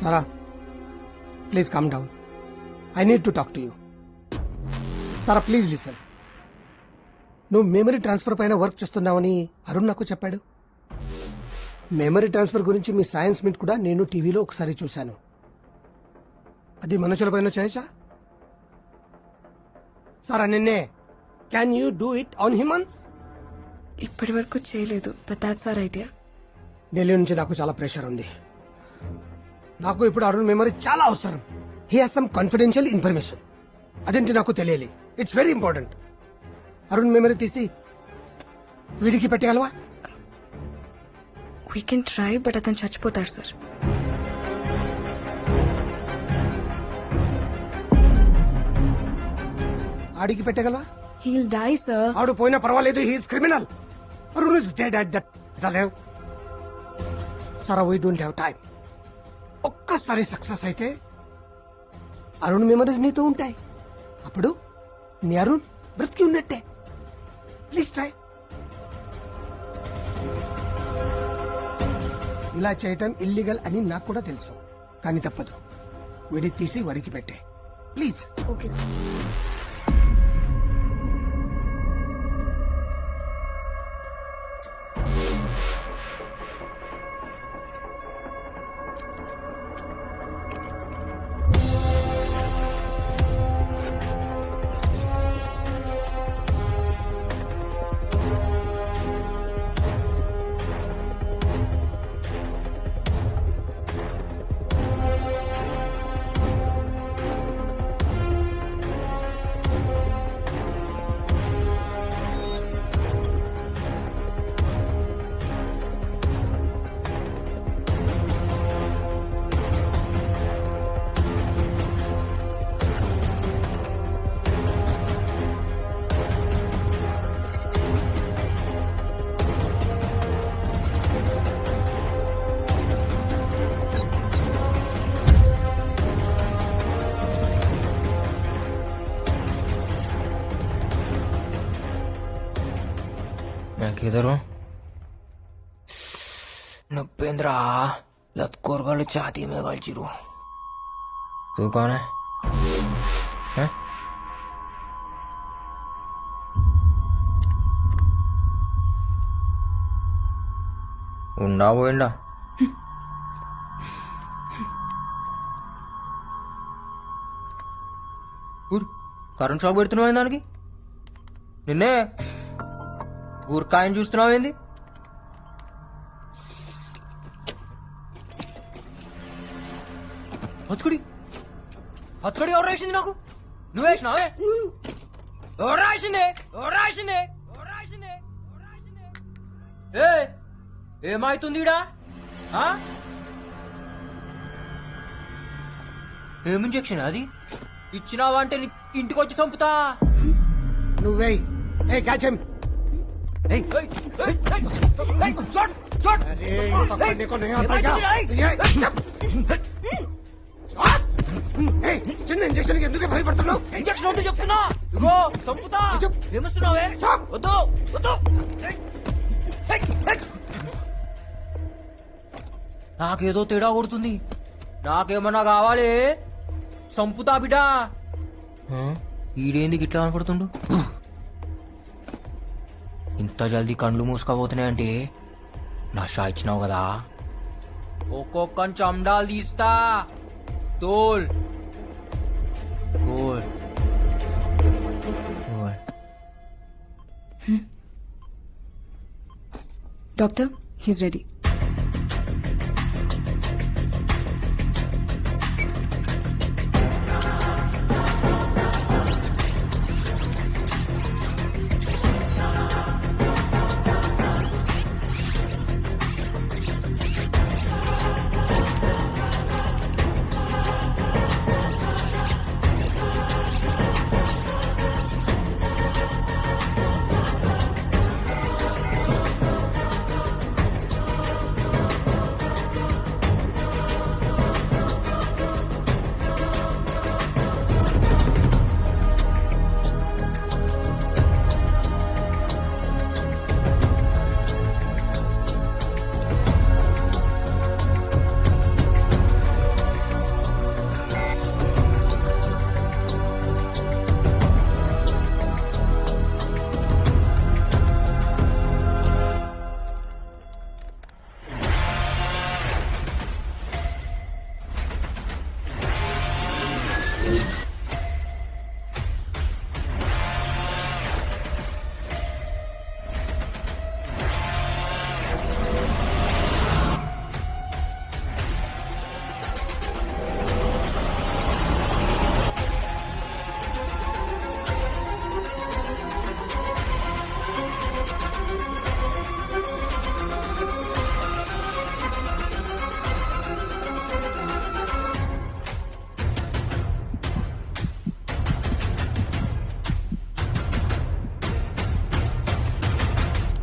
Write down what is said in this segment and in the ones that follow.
Sara, please calm down. I need to talk to you. Sara, please listen. నువ్వు memory transfer పైన work చేస్తున్నావని Arun నాకు చెప్పాడు. Memory transfer గురించి మీ science meet కూడా నేను టీవీలో ఒకసారి చూశాను. అది మనుషుల పైన చేయొచ్చా? సారా నిన్నే can you do it on humans? ఇప్పటి వరకు చేయలేదు, but that's our idea. Delhi నుంచి నాకు చాలా ప్రెషర్ ఉంది. నాకు ఇప్పుడు అరుణ్ మెమరీ చాలా అవసరం. He has some confidential information. అదేంటి నాకు తెలియాలి. It's very important. Arun memory తీసి వీడికి పెట్టగలవా? వీ కెన్ ట్రై, బట్ అతను చచ్చిపోతాడు సార్. ఆడికి పెట్టగలవా? Heal die sir. ఆడు పోయినా పర్వాలేదు. He's criminal. Arun is dead at that. Sara, we don't have time. ఒక్కసారి సక్సెస్ అయితే అరుణ్ మెమరీస్ నీతో ఉంటాయి. అప్పుడు నీ అరుణ్ బ్రతికి ఉన్నట్టే. Please try. ఇలా చేయటం ఇల్లీగల్ అని నాకు కూడా తెలుసు, కానీ తప్పదు. వీడి తీసి వాడికి పెట్టే ప్లీజ్. Okay sir. मैं किधर हूँ? नुपेंद्रा लतकोर वाले छाती में गलचिरू. तू कौन है? हैं? ఉండా పోయిండా? కరెంట్ షాక్ పెడుతున్నావు దానికి. నిన్నే ఊరికాయని చూస్తున్నావు ఏంది? హత్తుకుడి హత్తుకుడి ఎవరు రాసింది నాకు? నువ్వు వేసినావే? ఎవరు రాసిందే? ఎవరు రాసిందే? ఎవరు రాసిందే? ఎవరు రాసిందే? ఏమైతుంది ఈడ? ఏం ఇంజక్షన్ అది? ఇచ్చినావా అంటే ఇంటికి వచ్చి చంపుతా. నువ్వే క్యాచ్ హిమ్. చిన్న ఇంజక్షన్ ఎందుకు భయపడుతున్నావు? ఇంజక్షన్ వద్దు చెప్తున్నా. ఇగో చంపుతా. ఏమిస్తున్నావే? వద్దు వద్దు. నాకేదో తేడా కొడుతుంది. నాకేమన్నా కావాలి? చంపుతా బిడ్డా. ఈడేంది గిట్లా కనపడుతుండు? ఇంత జల్దీ కండ్లు మూసుకోబోతున్నాయంటే నా షా ఇచ్చినావు కదా. ఒక్కొక్క చండాలు తీస్తా. తోల్ తోల్ తోల్. Doctor, he's ready.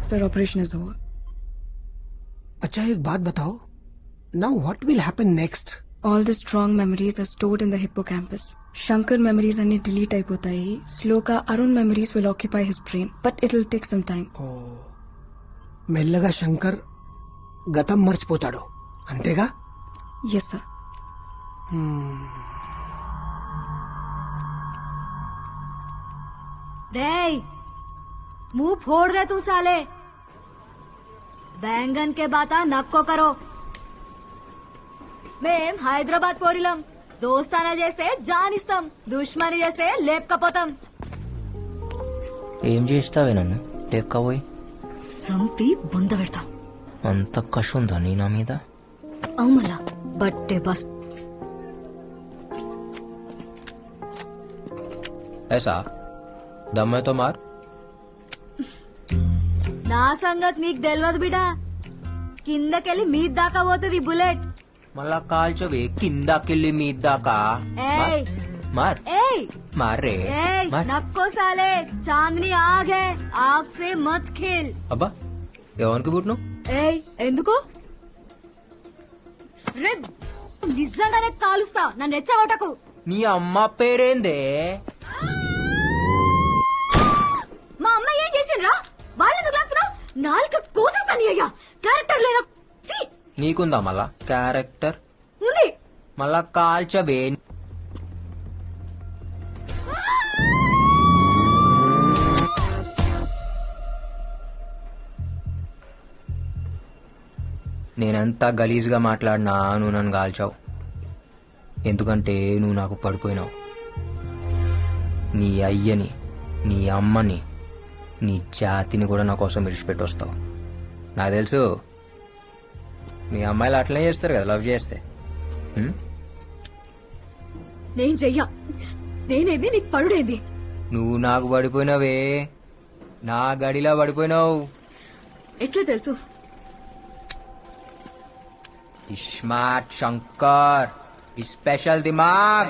Sir, operation is over. अच्छा एक बात बताओ, now what will happen next? All the strong memories are stored in the hippocampus. Shankar memories అన్ని delete అయిపోతాయి. Sloka Arun memories will occupy his brain, but it'll take some time. మెల్లగా శంకర్ గతం మర్చిపోతాడు అంతేగా? Yes, sir. रे मुंह फोड़ दे तू साले बैंगन के बाता నక్కో करो మేం హైదరాబాద్ పోరిలం దోస్తానా చేస్తే జానిస్తాం దుష్మని చేస్తే లేపకపోతాం ఏం చేస్తావే నన్ను లేకపోయి? సంపి బొంద పెడతాం అంత కష ఉందా నీ నా మీద? అవుమలా బట్టే బస్ ऐसा दम है तो मार. నా సంగతి నీకు తెలియదు బిడా కిందకెళ్ళి మీద దాకా పోతుంది బుల్లెట్ మళ్ళా కాల్చవే కిందకెళ్ళి మీ దాకా. ఏయ్ మార్ ఏయ్ మార్ రే ఏయ్ మార్. నక్కో సాలే చాందనీ ఆగ్ హై ఆగ్ సే మత్ ఖేల్ అబ్బా ఎవరికి పుట్టినావు? ఏయ్ ఎందుకు రే నిజంగానే కాలుస్తా నన్ను రెచ్చగొట్టకు నీ అమ్మ పేరేందే? మా అమ్మ ఏం చేసిండ్రా వాళ్ళెందుకు లాగుతున్నావు నాలుక కోసేస్తాను అయ్యా క్యారెక్టర్ లేరా ఛీ! నీకుందా మళ్ళా క్యారెక్టర్? ఉంది మళ్ళా కాల్చవే. నేనెంత గలీజ్గా మాట్లాడినా నువ్వు నన్ను కాల్చావు. ఎందుకంటే నువ్వు నాకు పడిపోయినావు. నీ అయ్యని, నీ అమ్మని, నీ జాతిని కూడా నా కోసం విడిచిపెట్టి వస్తావు. నాకు తెలుసు మీ అమ్మాయిలు అట్లనే చేస్తారు కదా లవ్ చేస్తే. నేను చెయ్యా నేనేది నీకు పడుడేంది నువ్వు నాకు పడిపోయినావే, నా గడిలా పడిపోయినావు. ఎట్లా తెలుసు स्मार्ट शंकर स्पेशल दिमाग.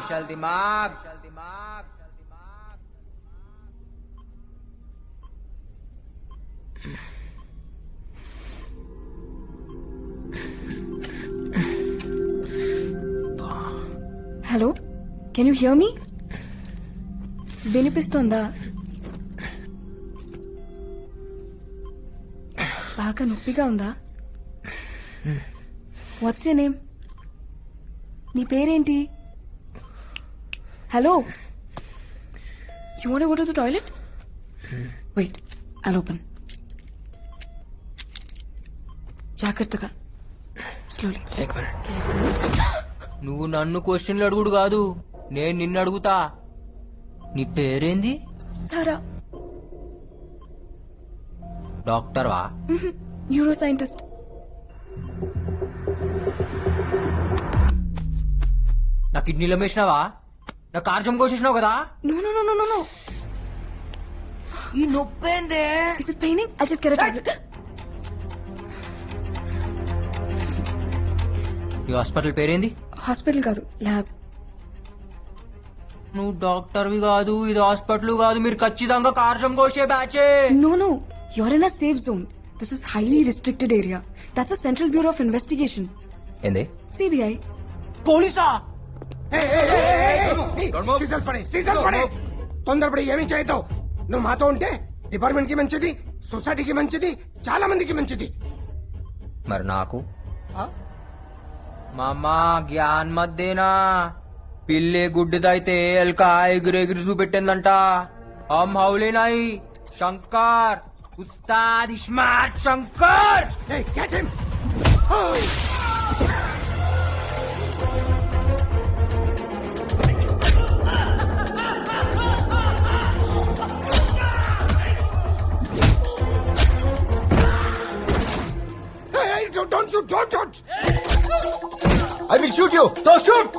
Hello, can you hear me? వినిపిస్తోందా? బాగా నొప్పిగా ఉందా? What's your name? నీ పేరేంటి? Hello, you want go to the toilet? Wait, I'll open. జాగ్రత్తగా, స్లోలీ. నువ్వు నన్ను క్వశ్చన్లు అడుగుడు కాదు, నేను నిన్ను అడుగుతా. నీ పేరేంది? సారా. డాక్టర్ వా? Neuro scientist. నా కిడ్నీలో వేసినావా? నా కార్జం కోసేసినావు కదా? నో నో నో నో నో నో. ఈ నొప్పేందే? Is it paining? I'll just get a tablet. ఈ హాస్పిటల్ పేరేంది? హాస్పిటల్ కాదు, ల్యాబ్. నువ్వు డాక్టర్వి కాదు, ఇది హాస్పిటల్ కాదు, మీరు ఖచ్చితంగా కార్జం కోసే బ్యాచే. No, no. You're in a safe zone. This is highly restricted area. That's a Central Bureau of Investigation. ఏంది? CBI. పోలీసా? సీజర్స్ పడే తొందరపడి ఏమీ చేయతావు. నువ్వు మాతో ఉంటే డిపార్ట్మెంట్ కి మంచిది, సొసైటీకి మంచిది, చాలా మందికి మంచిది. మరి నాకు మామా జ్ఞాన్ మధ్యేనా పిల్లే గుడ్డిదైతే ఎల్కా ఎగిరెగిరి చూపెట్టిందంట. హమ్ హౌలే నాయి శంకర్, ఉస్తాద్ smart Shankar. Catch him. Don't shoot! Don't shoot! I will shoot you! Don't shoot!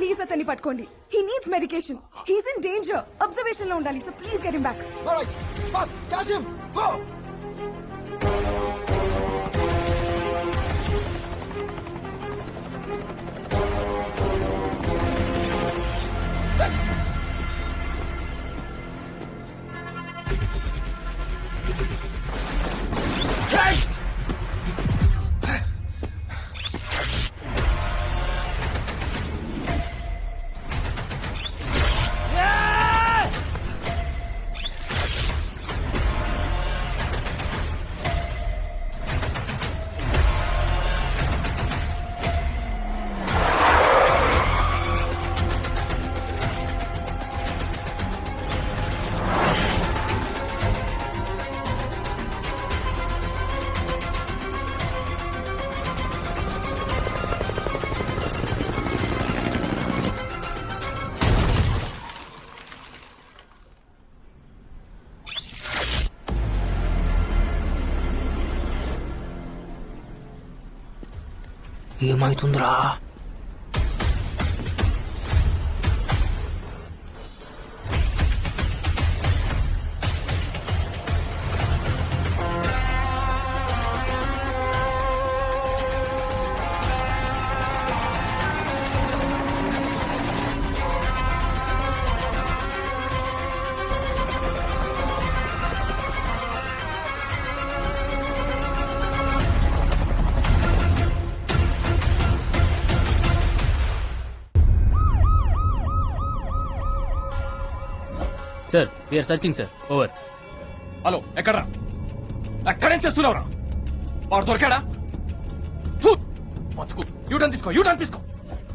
Please అతన్ని పట్టుకోండి. He needs medication. He's in danger. Observation లో ఉండాలి. So please get him back. All right, fast, catch him. Go. ఏమైతుందిరా? Sir we're searching sir. Over. Hello, ఎక్కడ్రా? ఎక్కడేం చేస్తున్నావురా? వాడు దొరికాడా? ఫు! బతుకు. యూటర్న్ తీసుకో, యూటర్న్ తీసుకో.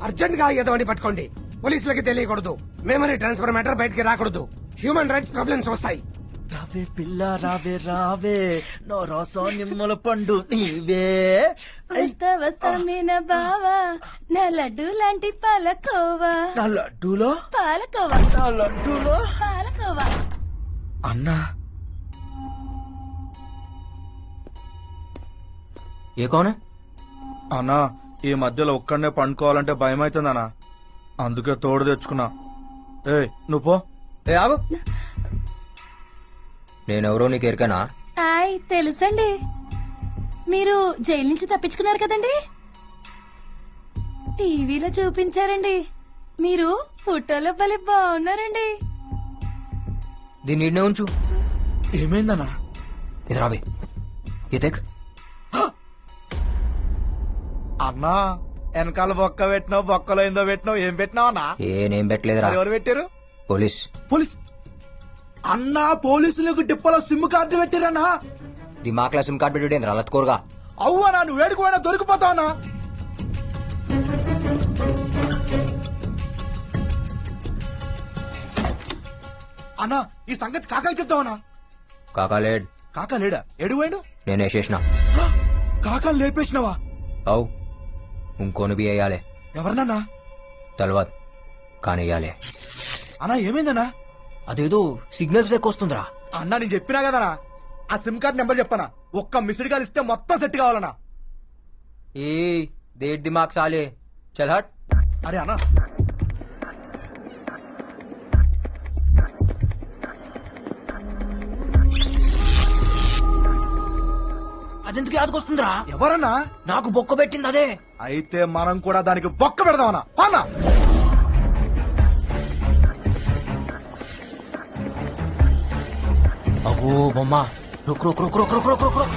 అర్జెంట్ గా ఎదవని పట్టుకోండి. పోలీసులకి తెలియకూడదు. మెమరీ ట్రాన్స్ఫర్ మ్యాటర్ బయటికి రాకూడదు. హ్యూమన్ రైట్స్ ప్రాబ్లమ్స్ వస్తాయి. రావే పిల్ల రావే రావే నో రసం నిమ్మల పండు నీవే. వస్తా వస్తా మీన బావా నా లడ్డు లాంటి పాలకోవా. నా లడ్డూలో పాలకోవా నా లడ్డూలో పాలకోవా. అన్నా ఏ కౌన్? అన్నా ఈ మధ్యలో ఒక్కడనే పండుకోవాలంటే భయం అవుతుందన్నా, అందుకే తోడు తెచ్చుకున్నా. ఏయ్ నువ్వు పో. ఏ ఆగు. నేనెవరో నీకు ఎరికనా? హాయ్, తెలుసండి. మీరు జైలు నుంచి తప్పించుకున్నారు కదండి. టీవీలో చూపించారండి. మీరు ఫోటోలో భలే బాగున్నారండి. దీన్ని ఈడనే ఉంచు. ఏమైందన్నా? ఇది రాబే. ఏ దేక్. అన్నా వెనకాల బొక్క పెట్టినావు, బొక్కలో ఏందో పెట్టినావు, ఏం పెట్టినావు అన్నా? నేనేం పెట్టలేదురా. ఎవరు పెట్టారు? పోలీస్. పోలీస్ అన్నా? పోలీసులకు డిప్పలో సిమ్ కార్డు పెట్టిరన్నా? దిమాక్లా సిమ్ కార్డ్ పెట్టి రలత్కోరుగా. అవ్వనా, నువ్వు వేడుకోవడా దొరికిపోతావన్నా? అన్నా ఈ సంగతి కాకాకి చెప్తావన్నా? కాకాలేడ్. కాకా లేడా? ఎడువేడు? నేను వేసేసిన. కాకాలు లేపేసినావా? అవు ఇంకోని బి వేయాలి. ఎవరినన్నా? తెలవదు కానీ వేయాలి. అన్నా ఏమైందన్నా? అదేదో సిగ్నల్స్ లెక్కొస్తుందిరా. అన్నా నేను చెప్పినా కదనా, ఆ సిమ్ కార్డ్ నెంబర్ చెప్పనా? ఒక్క మిస్డ్ కాల్ ఇస్తే మొత్తం సెట్ కావాలన్నా. ఏ దేట్ దిమాగ్ సాలే. చల్ హట్. అరే అన్నా అదెందుకు యాదకొస్తుందిరా? ఎవరన్నా? నాకు బొక్క పెట్టింది అదే. అయితే మనం కూడా దానికి బొక్క పెడదామన్నా. అన్నా అబ్బో బొమ్మ. రుక్ రుక్ రుక్ రుక్ రుక్ రుక్ రుక్.